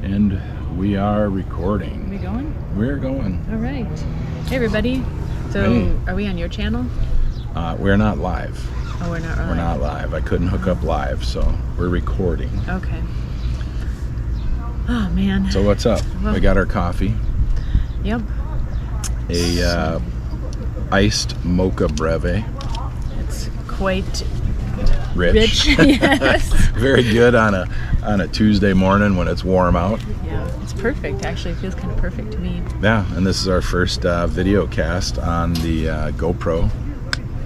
And we are recording. Are we going? We're going. All right. Hey, everybody. So, Hey. Are we on your channel? We're not live. Oh, we're not really. We're not live. I couldn't hook up live, so we're recording. Okay. Oh, man. So what's up? Well, we got our coffee. Yep. A iced mocha breve. It's quite Rich. Yes. Very good on a Tuesday morning when it's warm out. Yeah, it's perfect. Actually, it feels kind of perfect to me. Yeah, and this is our first video cast on the GoPro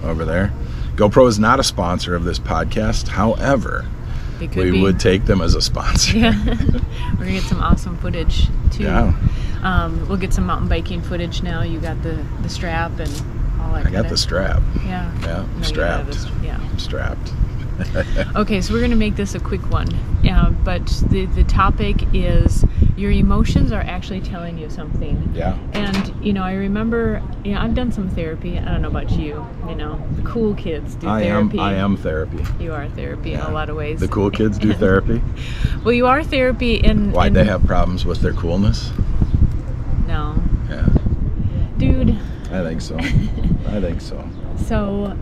over there. GoPro is not a sponsor of this podcast. However, we would take them as a sponsor. Yeah. We're going to get some awesome footage, too. Yeah. We'll get some mountain biking footage now. You got the strap and all that. I got the strap. Yeah. Yeah, No, strapped. yeah. I'm strapped. Okay, so we're going to make this a quick one. But the topic is your emotions are actually telling you something. Yeah. And, I remember, I've done some therapy. I don't know about you. The cool kids do therapy. I am therapy. You are therapy in a lot of ways. The cool kids do therapy? Well, you are therapy in... Why'd they have problems with their coolness? No. Yeah. Dude. I think so. I think so. So,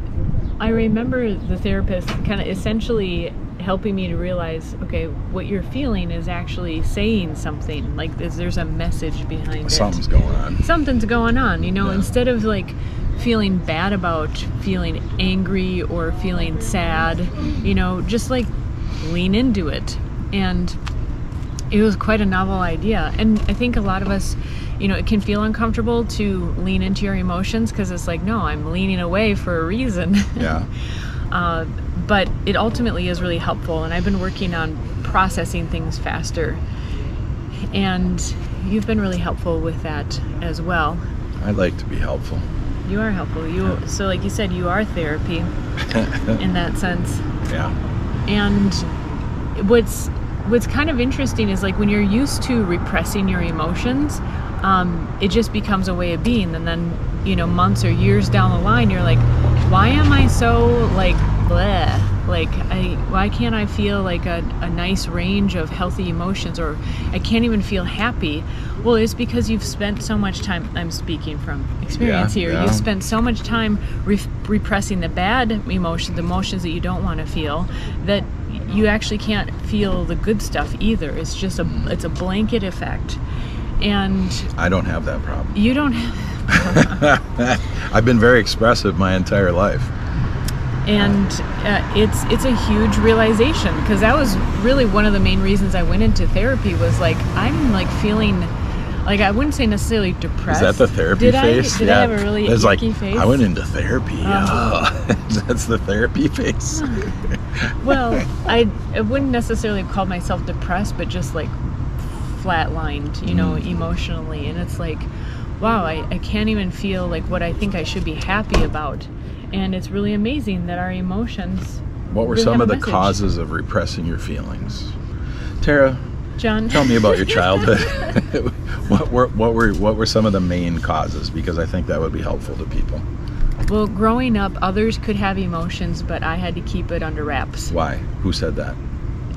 I remember the therapist kind of essentially helping me to realize, okay, what you're feeling is actually saying something. Like, there's a message behind it. Something's going on. Something's going on, Yeah. Instead of, feeling bad about feeling angry or feeling sad, just, lean into it. And it was quite a novel idea. And I think a lot of us, it can feel uncomfortable to lean into your emotions because it's like, no, I'm leaning away for a reason. Yeah. But it ultimately is really helpful. And I've been working on processing things faster. And you've been really helpful with that as well. I'd like to be helpful. You are helpful. So like you said, you are therapy in that sense. Yeah. And what's kind of interesting is when you're used to repressing your emotions, it just becomes a way of being. And then, months or years down the line, you're like, why am I so bleh? Why can't I feel a nice range of healthy emotions, or I can't even feel happy? Well, it's because you've spent so much time, I'm speaking from experience here, Yeah. You've spent so much time repressing the bad emotions, the emotions that you don't want to feel, that you actually can't feel the good stuff either. It's just it's a blanket effect. And I don't have that problem. you don't have I've been very expressive my entire life. And it's a huge realization, because that was really one of the main reasons I went into therapy, was I'm feeling I wouldn't say necessarily depressed. Is that the therapy face? Did I have a really icky face? I went into therapy. That's the therapy face. Well, I wouldn't necessarily call myself depressed, but just flatlined, emotionally. And it's wow, I can't even feel what I think I should be happy about. And it's really amazing that our emotions... What were really some have of a the message. causes of repressing your feelings? Tara, John? tell me about your childhood. What were some of the main causes? Because I think that would be helpful to people. Well, growing up, others could have emotions, but I had to keep it under wraps. Why? Who said that?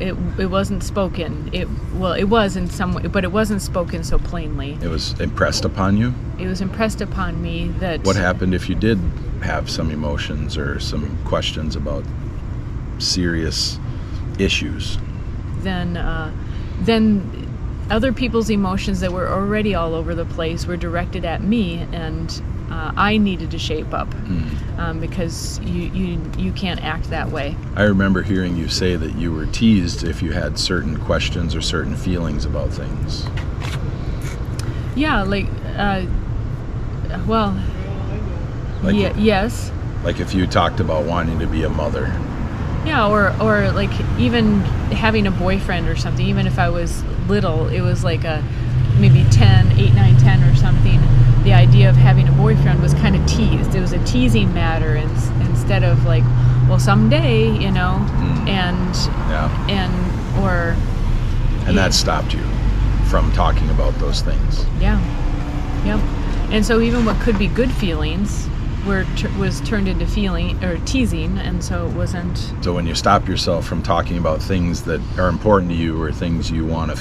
It wasn't spoken. It was in some way, but it wasn't spoken so plainly. It was impressed upon you? It was impressed upon me that... What happened if you did have some emotions or some questions about serious issues? Then other people's emotions that were already all over the place were directed at me, and I needed to shape up because you can't act that way. I remember hearing you say that you were teased if you had certain questions or certain feelings about things. Yeah, yes. Like if you talked about wanting to be a mother. Yeah, or even having a boyfriend or something. Even if I was little, it was maybe 10, 8, 9, 10 or something. The idea of having a boyfriend was kind of teased. It was a teasing matter instead of well, someday, and that stopped you from talking about those things. Yeah. Yep. And so even what could be good feelings was turned into feeling or teasing, and so it wasn't. So when you stop yourself from talking about things that are important to you or things you want to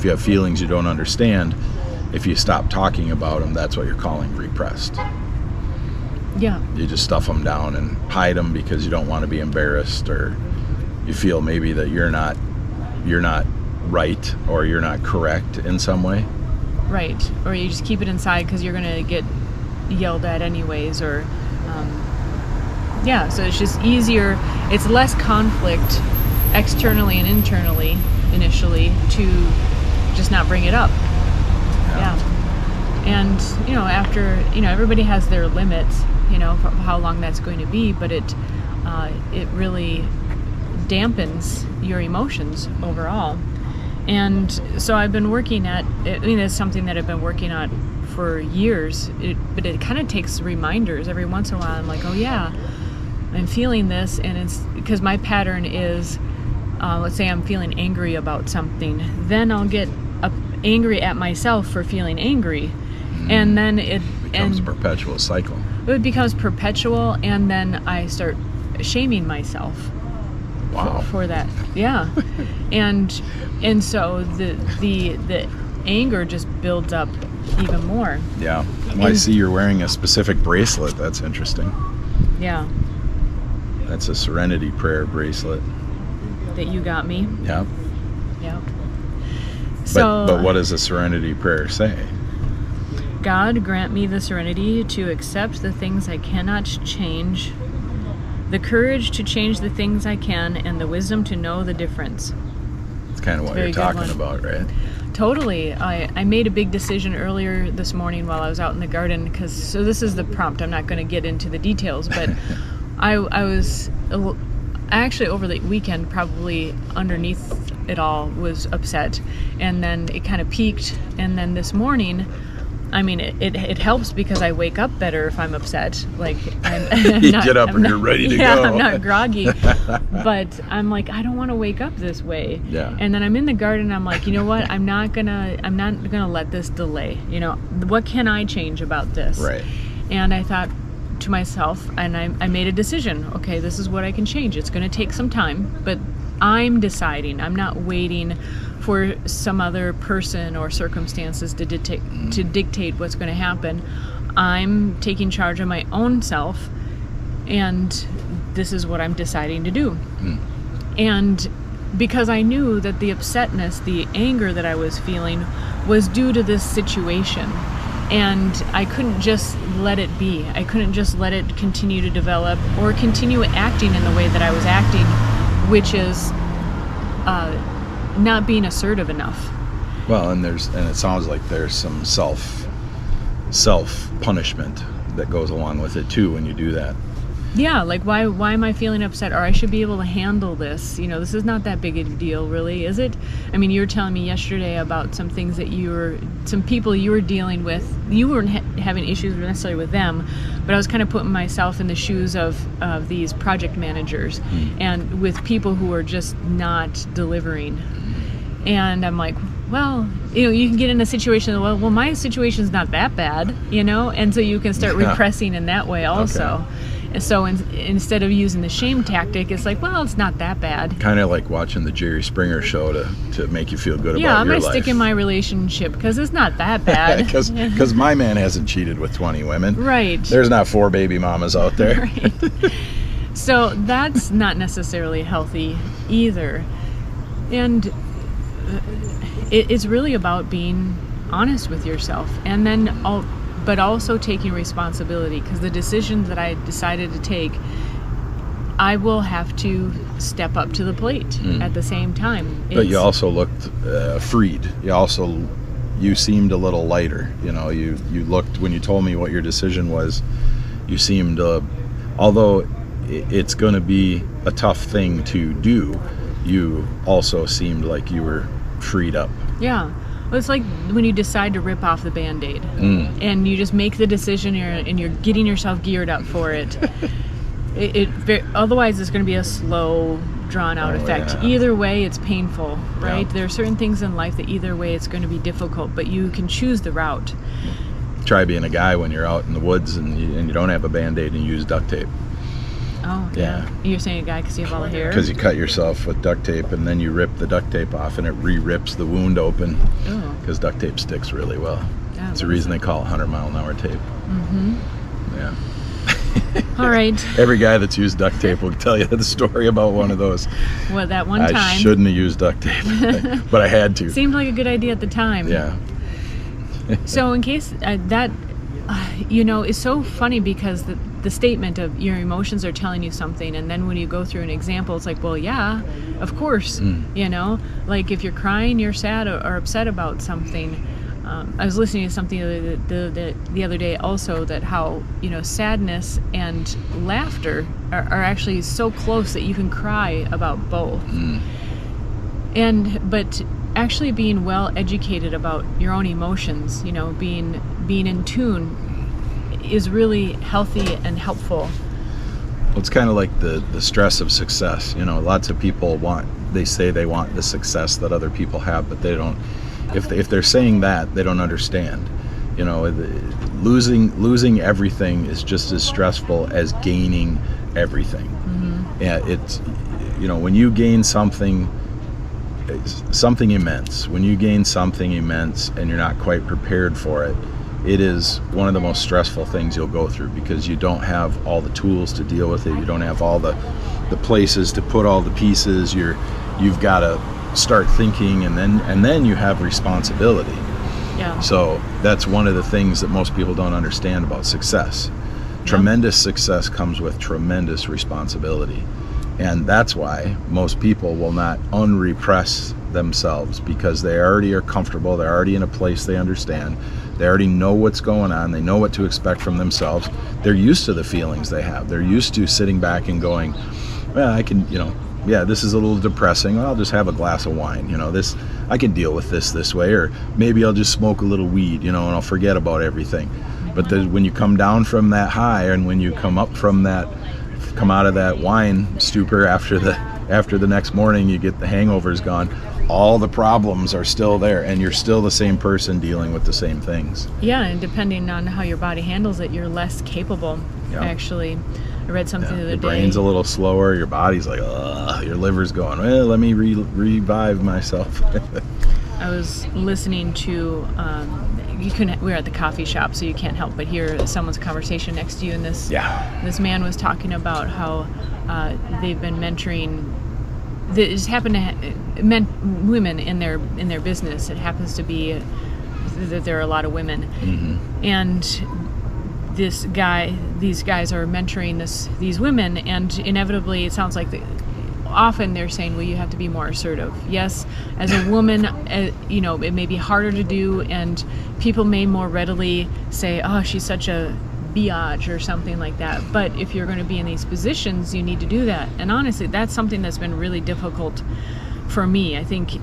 you have feelings you don't understand, if you stop talking about them, that's what you're calling repressed. Yeah. You just stuff them down and hide them because you don't want to be embarrassed, or you feel maybe that you're not right, or you're not correct in some way. Right. Or you just keep it inside because you're going to get yelled at anyways, or so it's just easier. It's less conflict externally and internally initially to just not bring it up. Yeah. And after everybody has their limits, for how long that's going to be, but it really dampens your emotions overall. And so I've been working at it. It's something that I've been working on for years, but it kind of takes reminders every once in a while. I'm like, oh yeah, I'm feeling this, and it's because my pattern is, let's say I'm feeling angry about something, then I'll get angry at myself for feeling angry, and then it becomes a perpetual cycle. It becomes perpetual, and then I start shaming myself. Wow. For that, yeah, and so the anger just builds up even more. Yeah. Well, I see you're wearing a specific bracelet. That's interesting. Yeah. That's a Serenity Prayer bracelet. That you got me. Yeah. Yeah. But what does a Serenity Prayer say? God, grant me the serenity to accept the things I cannot change, the courage to change the things I can, and the wisdom to know the difference. It's kind of what you're talking about, right? Totally. I made a big decision earlier this morning while I was out in the garden, so this is the prompt. I'm not going to get into the details, but I actually over the weekend, probably underneath it all, was upset, and then it kind of peaked, and then this morning, it helps because I wake up better if I'm upset. Like you get up and you're ready to go. Yeah, I'm not groggy, but I'm like, I don't want to wake up this way. Yeah. And then I'm in the garden. I'm like, you know what? I'm not gonna let this delay. What can I change about this? Right. And I thought to myself, and I made a decision. Okay, this is what I can change. It's going to take some time, but I'm deciding. I'm not waiting for some other person or circumstances to dictate what's going to happen. I'm taking charge of my own self, and this is what I'm deciding to do. And because I knew that the upsetness, the anger that I was feeling was due to this situation, and I couldn't just let it be. I couldn't just let it continue to develop or continue acting in the way that I was acting, which is not being assertive enough. Well, and it sounds like there's some self punishment that goes along with it too when you do that. Yeah, like why am I feeling upset? Or I should be able to handle this. This is not that big a deal, really, is it? You were telling me yesterday about some things that some people you were dealing with. You weren't having issues necessarily with them, but I was kind of putting myself in the shoes of these project managers and with people who are just not delivering. And I'm like, well, you can get in a situation, well, my situation's not that bad, and so you can start repressing in that way also. Okay. So instead of using the shame tactic, it's like, well, it's not that bad. Kind of like watching the Jerry Springer show to make you feel good about your life. Yeah, I'm going to stick in my relationship because it's not that bad. Because my man hasn't cheated with 20 women. Right. There's not 4 baby mamas out there. Right. So that's not necessarily healthy either. And it's really about being honest with yourself, and then but also taking responsibility, because the decisions that I decided to take, I will have to step up to the plate at the same time. But you also looked freed. You seemed a little lighter. You looked, when you told me what your decision was, you seemed, although it's going to be a tough thing to do, you also seemed like you were freed up. Yeah. Well, it's like when you decide to rip off the Band-Aid and you just make the decision and you're getting yourself geared up for it. Otherwise, it's going to be a slow, drawn-out effect. Yeah. Either way, it's painful, right? Yeah. There are certain things in life that either way it's going to be difficult, but you can choose the route. Try being a guy when you're out in the woods and you don't have a Band-Aid and you use duct tape. Oh, yeah. You're saying a guy because you have all the hair? Because you cut yourself with duct tape, and then you rip the duct tape off, and it re-rips the wound open. Because duct tape sticks really well. Yeah, it's the reason they call it 100-mile-an-hour tape. Mm-hmm. Yeah. All right. Every guy that's used duct tape will tell you the story about one of those. Well, that one time. I shouldn't have used duct tape, but I had to. Seemed like a good idea at the time. Yeah. So in case that, it's so funny because the statement of your emotions are telling you something, and then when you go through an example, it's like, well, yeah, of course, like if you're crying, you're sad or upset about something. I was listening to something the other day also, that how sadness and laughter are actually so close that you can cry about both. But actually being well educated about your own emotions, being in tune, is really healthy and helpful. Well, it's kind of like the stress of success. Lots of people say they want the success that other people have, but they don't. If they're saying that, they don't understand. Losing everything is just as stressful as gaining everything. Mm-hmm. Yeah, it's when you gain something immense, when you gain something immense and you're not quite prepared for it, it is one of the most stressful things you'll go through, because you don't have all the tools to deal with it. You don't have all the places to put all the pieces. You've got to start thinking, and then you have responsibility. Yeah. So that's one of the things that most people don't understand about success. Tremendous success comes with tremendous responsibility. And that's why most people will not unrepress themselves, because they already are comfortable. They're already in a place they understand. They already know what's going on. They know what to expect from themselves. They're used to the feelings they have. They're used to sitting back and going, well, I can, this is a little depressing. Well, I'll just have a glass of wine. This, I can deal with this way, or maybe I'll just smoke a little weed, and I'll forget about everything. But when you come down from that high, and when you come out of that wine stupor after the next morning, you get the hangovers gone. All the problems are still there, and you're still the same person dealing with the same things. Yeah, and depending on how your body handles it, you're less capable. Actually, I read something the other day. Your brain's a little slower. Your body's like, ugh. Your liver's going, well, let me revive myself. I was listening to, we were at the coffee shop, so you can't help but hear someone's conversation next to you, and this man was talking about how they've been mentoring. It just happened to women in their business. It happens to be that there are a lot of women, and these guys are mentoring these women, and inevitably it sounds like often they're saying, well, you have to be more assertive. Yes, as a woman, it may be harder to do, and people may more readily say, oh, she's such a biatch or something like that. But if you're going to be in these positions, you need to do that. And honestly, that's something that's been really difficult for me. I think,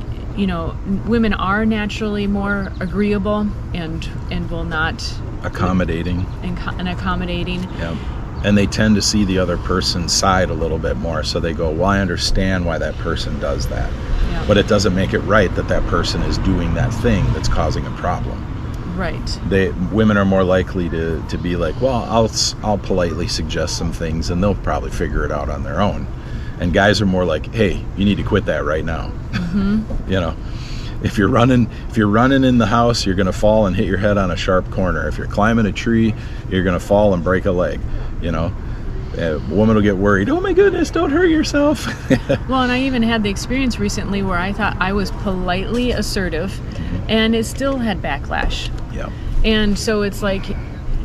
women are naturally more agreeable and will not... accommodating. And accommodating. Yeah. And they tend to see the other person's side a little bit more. So they go, well, I understand why that person does that. Yeah. But it doesn't make it right that person is doing that thing that's causing a problem. Right. Women are more likely to be like, well, I'll politely suggest some things, and they'll probably figure it out on their own. And guys are more like, hey, you need to quit that right now. Mm-hmm. If you're running in the house, you're going to fall and hit your head on a sharp corner. If you're climbing a tree, you're going to fall and break a leg. A woman will get worried. Oh my goodness, don't hurt yourself. Well, and I even had the experience recently where I thought I was politely assertive, and it still had backlash. Yeah. And so it's like,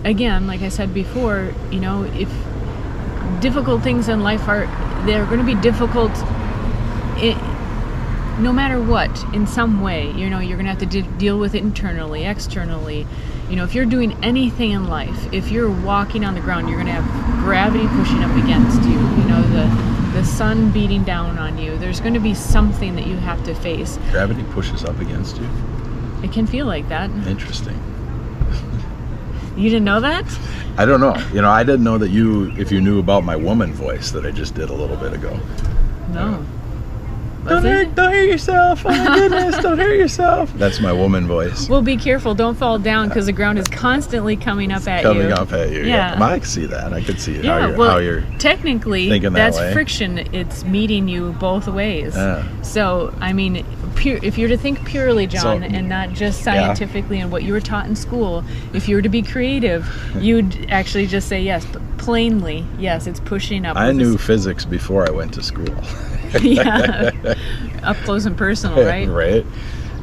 again, like I said before, if difficult things in life they're going to be difficult no matter what, in some way. You're going to have to deal with it internally, externally. If you're doing anything in life, if you're walking on the ground, you're going to have gravity pushing up against you, the sun beating down on you. There's going to be something that you have to face. Gravity pushes up against you? It can feel like that. Interesting. You didn't know that? I don't know. I didn't know that if you knew about my woman voice that I just did a little bit ago. No. Don't hurt yourself. Oh my goodness, don't hurt yourself. That's my woman voice. Well, be careful. Don't fall down because the ground is constantly coming up at you. Coming up at you. Yeah. Well, I can see that. I could see how you're technically thinking that's way. Friction. It's meeting you both ways. Yeah. So, I mean, if you're to think purely, John, and not just scientifically and what you were taught in school, if you were to be creative, you'd actually just say yes, but plainly, yes, it's pushing up. I knew physics before I went to school. Yeah, up close and personal, right? Right.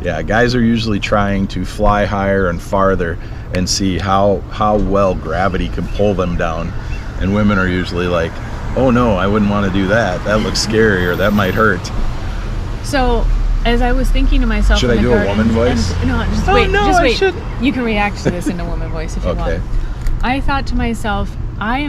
Yeah, guys are usually trying to fly higher and farther and see how well gravity can pull them down, and women are usually like, oh no, I wouldn't want to do that. That looks scary, or that might hurt. So, as I was thinking to myself, should I do a woman voice? No, just wait. Just wait. You can react to this in a woman voice if you want. I thought to myself, I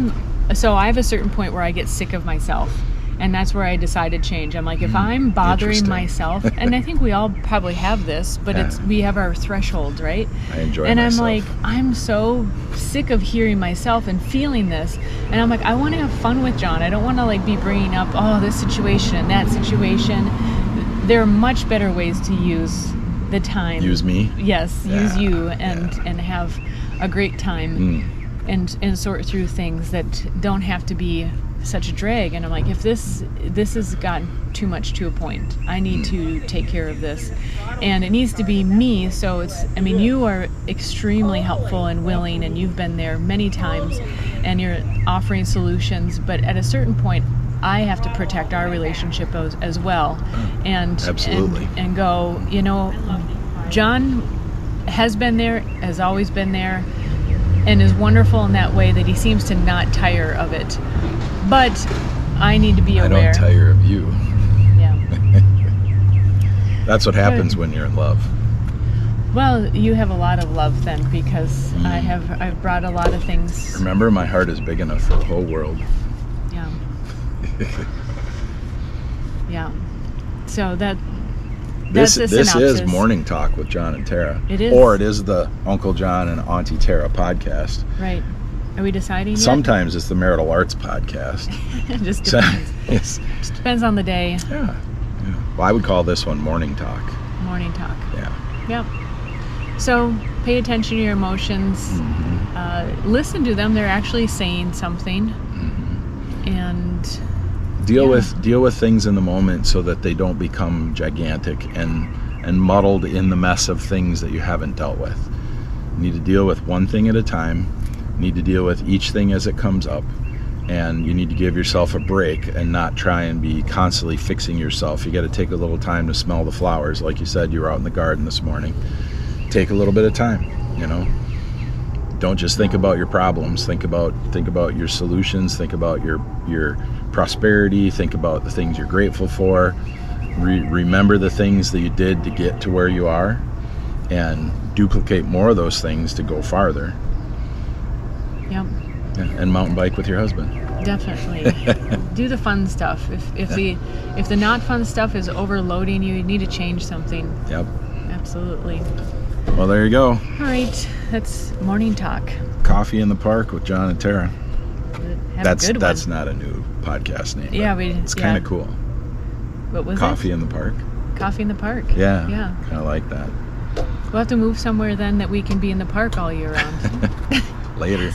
have a certain point where I get sick of myself. And that's where I decided change. I'm like, if I'm bothering myself, and I think we all probably have this, but we have our thresholds, right? I enjoy and myself. I'm like, I'm so sick of hearing myself and feeling this. And I'm like, I want to have fun with Jon. I don't want to like be bringing up, oh, this situation and that situation. There are much better ways to use the time. Use me? Yes, use you and have a great time and sort through things that don't have to be such a drag. And I'm like, if this has gotten too much to a point, I need to take care of this, and it needs to be me. So you are extremely helpful and willing, and you've been there many times, and you're offering solutions, but at a certain point I have to protect our relationship as well. And absolutely. And go, Jon has been there, has always been there, and is wonderful in that way that he seems to not tire of it. But I need to be aware. I don't tire of you. Yeah. That's what happens when you're in love. Well, you have a lot of love then, because I've brought a lot of things. Remember, my heart is big enough for the whole world. Yeah. Yeah. So that's the synopsis. This is Morning Talk with Jon and Tara. It is. Or it is the Uncle Jon and Auntie Tara podcast. Right. Are we deciding yet? Sometimes it's the Marital Arts podcast. It just depends. Just depends on the day. Yeah. Well, I would call this one Morning Talk. Morning Talk. Yeah. Yep. So pay attention to your emotions. Listen to them. They're actually saying something. And deal with things in the moment so that they don't become gigantic and muddled in the mess of things that you haven't dealt with. You need to deal with one thing at a time. You need to deal with each thing as it comes up, and you need to give yourself a break and not try and be constantly fixing yourself. You got to take a little time to smell the flowers. Like you said, you were out in the garden this morning. Take a little bit of time, Don't just think about your problems. Think about your solutions. Think about your prosperity. Think about the things you're grateful for. Remember the things that you did to get to where you are, and duplicate more of those things to go farther. Yep. And mountain bike with your husband. Definitely. Do the fun stuff. If the not fun stuff is overloading you, you need to change something. Yep. Absolutely. Well, there you go. All right. That's Morning Talk. Coffee in the Park with Jon and Tara. That's not a new podcast name. Yeah, it's kind of cool. What was Coffee in the Park. Coffee in the Park. Yeah. Yeah. Kind of like that. We'll have to move somewhere then that we can be in the park all year round. Later.